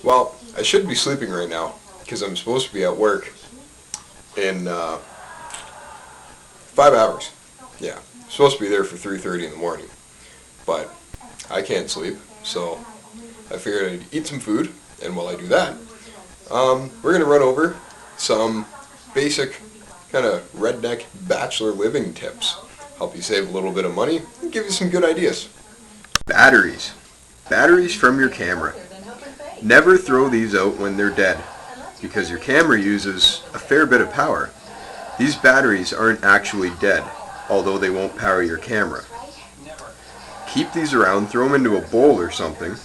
Well, I should be sleeping right now because I'm supposed to be at work in 5 hours. Yeah, I'm supposed to be there for 3:30 in the morning, but I can't sleep, so I figured I'd eat some food, and while I do that, we're gonna run over some basic kind of redneck bachelor living tips. Help you save a little bit of money and give you some good ideas. Batteries. Batteries from your camera. Never throw these out when they're dead, because your camera uses a fair bit of power. These batteries aren't actually dead, although they won't power your camera. Keep these around, throw them into a bowl or something,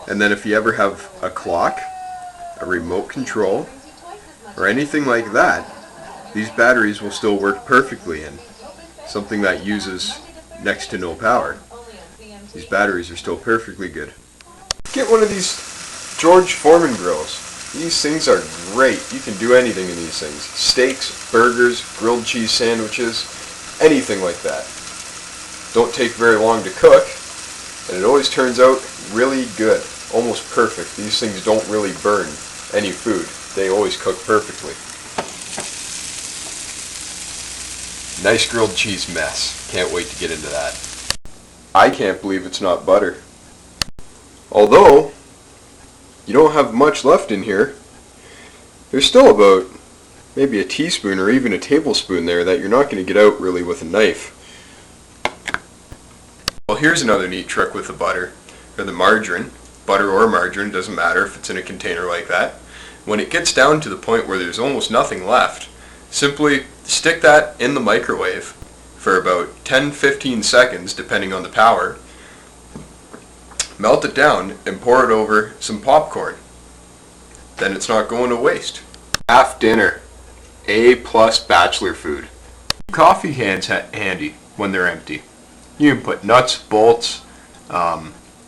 and then if you ever have a clock, a remote control, or anything like that, these batteries will still work perfectly in something that uses next to no power. These batteries are still perfectly good. Get one of these George Foreman grills. These things are great. You can do anything in these things. Steaks, burgers, grilled cheese sandwiches, anything like that. Don't take very long to cook, and it always turns out really good. Almost perfect. These things don't really burn any food. They always cook perfectly. Nice grilled cheese mess. Can't wait to get into that. I can't believe it's not butter. Although, you don't have much left in here, there's still about maybe a teaspoon or even a tablespoon there that you're not going to get out really with a knife. Well, here's another neat trick with the butter, or the margarine. Butter or margarine, doesn't matter if it's in a container like that. When it gets down to the point where there's almost nothing left, simply stick that in the microwave for about 10-15 seconds, depending on the power. Melt it down and pour it over some popcorn. Then it's not going to waste. Half dinner. A+ bachelor food. Coffee cans handy when they're empty. You can put nuts, bolts,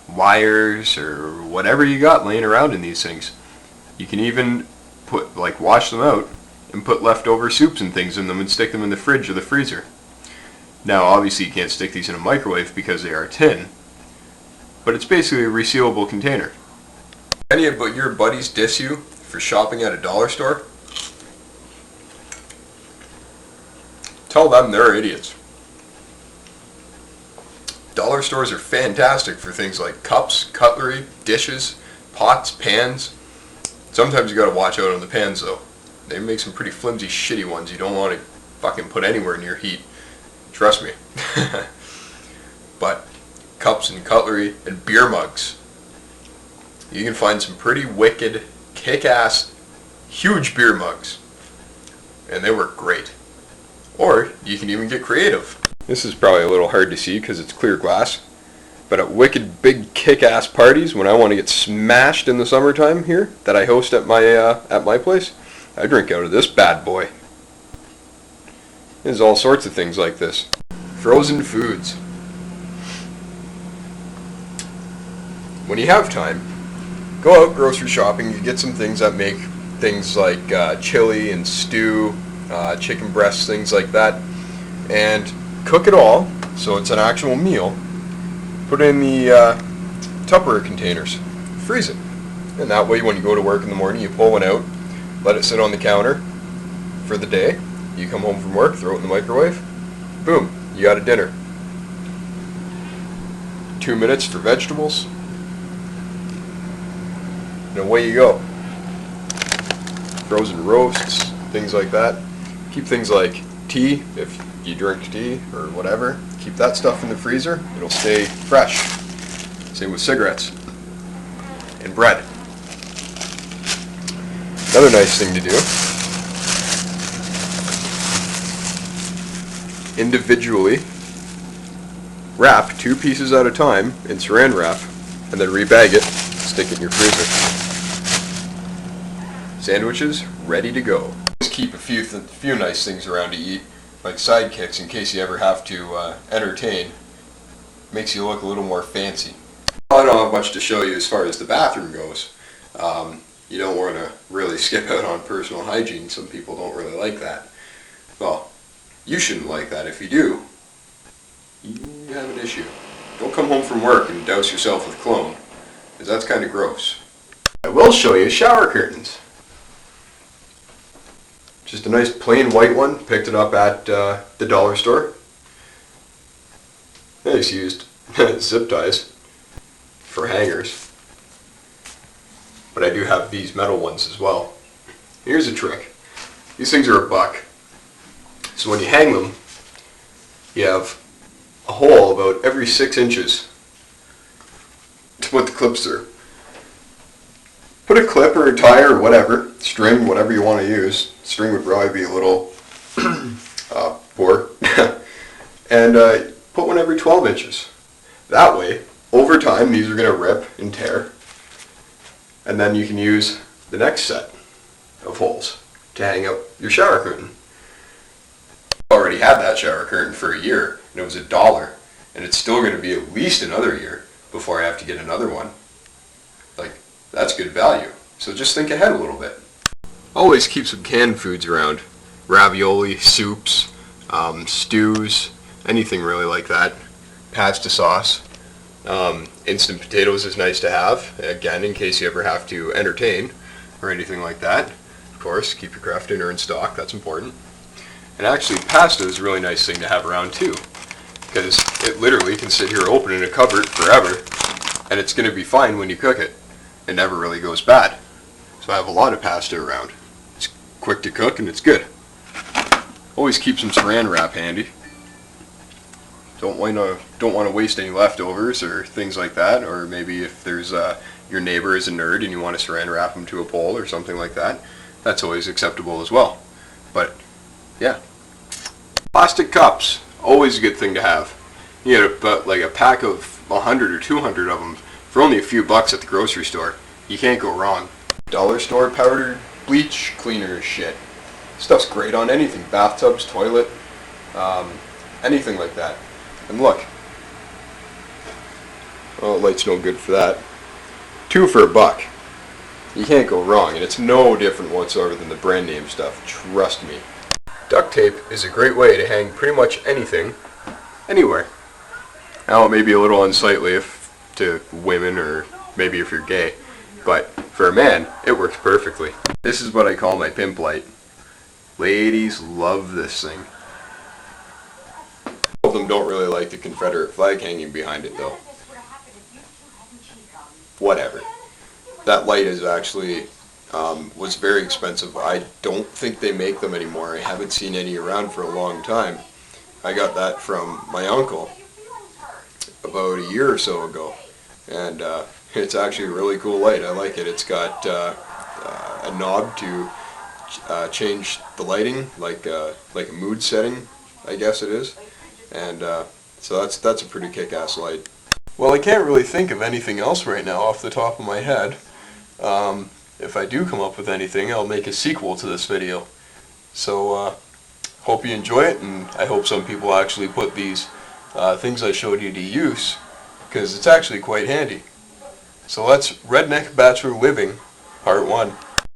wires, or whatever you got laying around in these things. You can even wash them out and put leftover soups and things in them and stick them in the fridge or the freezer. Now, obviously you can't stick these in a microwave because they are tin, but it's basically a resealable container. Any of your buddies diss you for shopping at a dollar store? Tell them they're idiots. Dollar stores are fantastic for things like cups, cutlery, dishes, pots, pans. Sometimes you gotta watch out on the pans though. They make some pretty flimsy, shitty ones you don't want to fucking put anywhere near heat. Trust me. But cups and cutlery and beer mugs. You can find some pretty wicked, kick-ass, huge beer mugs. And they work great. Or you can even get creative. This is probably a little hard to see because it's clear glass. But at wicked big kick-ass parties, when I want to get smashed in the summertime here, that I host at my place, I drink out of this bad boy. There's all sorts of things like this. Frozen foods. When you have time, go out grocery shopping. You get some things that make things like chili and stew, chicken breasts, things like that, and cook it all so it's an actual meal. Put it in the Tupperware containers. Freeze it. And that way when you go to work in the morning, you pull one out, let it sit on the counter for the day. You come home from work, throw it in the microwave. Boom, you got a dinner. 2 minutes for vegetables. And away you go. Frozen roasts, things like that. Keep things like tea, if you drink tea or whatever. Keep that stuff in the freezer. It'll stay fresh. Same with cigarettes and bread. Another nice thing to do. Individually wrap 2 pieces at a time in saran wrap and then rebag it, stick it in your freezer. Sandwiches ready to go. Just keep a few nice things around to eat, like sidekicks in case you ever have to entertain. Makes you look a little more fancy. I don't have much to show you as far as the bathroom goes. You don't want to really skip out on personal hygiene. Some people don't really like that. Well, you shouldn't like that. If you do, you have an issue. Don't come home from work and douse yourself with cologne, because that's kind of gross. I will show you shower curtains. Just a nice plain white one, picked it up at the dollar store. I just used zip ties for hangers, but I do have these metal ones as well. Here's a trick. These things are $1. So when you hang them, you have a hole about every 6 inches to put the clips through. Put a clip or a tie or whatever, string, whatever you want to use. String would probably be a little poor. And put one every 12 inches. That way, over time, these are going to rip and tear. And then you can use the next set of holes to hang up your shower curtain. I already had that shower curtain for a year, and it was $1. And it's still going to be at least another year before I have to get another one. Like, that's good value. So just think ahead a little bit. Always keep some canned foods around. Ravioli, soups, stews, anything really like that. Pasta sauce. Instant potatoes is nice to have, again, in case you ever have to entertain or anything like that. Of course, keep your craft dinner in stock, that's important. And actually, pasta is a really nice thing to have around too, because it literally can sit here open in a cupboard forever, and it's going to be fine when you cook it. It never really goes bad. So I have a lot of pasta around. It's quick to cook and it's good. Always keep some saran wrap handy. Don't want to waste any leftovers or things like that, or maybe if there's your neighbor is a nerd and you want to saran wrap them to a pole or something like that, that's always acceptable as well. But yeah, plastic cups, always a good thing to have. You get about like a pack of 100 or 200 of them for only a few bucks at the grocery store. You can't go wrong. Dollar store powdered bleach cleaner shit. Stuff's great on anything, bathtubs, toilet, anything like that. And look, well, the light's no good for that. 2 for $1. You can't go wrong, and it's no different whatsoever than the brand name stuff, trust me. Duct tape is a great way to hang pretty much anything, anywhere. Now it may be a little unsightly to women, or maybe if you're gay, but for a man, it works perfectly. This is what I call my pimp light. Ladies love this thing. All of them don't really like the Confederate flag hanging behind it though. Whatever. That light is actually was very expensive. I don't think they make them anymore. I haven't seen any around for a long time. I got that from my uncle about a year or so ago, and it's actually a really cool light. I like it. It's got a knob to change the lighting, like a mood setting, I guess it is, and so that's a pretty kick-ass light. Well, I can't really think of anything else right now off the top of my head. If I do come up with anything, I'll make a sequel to this video. So hope you enjoy it, and I hope some people actually put these things I showed you to use, because it's actually quite handy. So that's Redneck Bachelor Living, Part 1.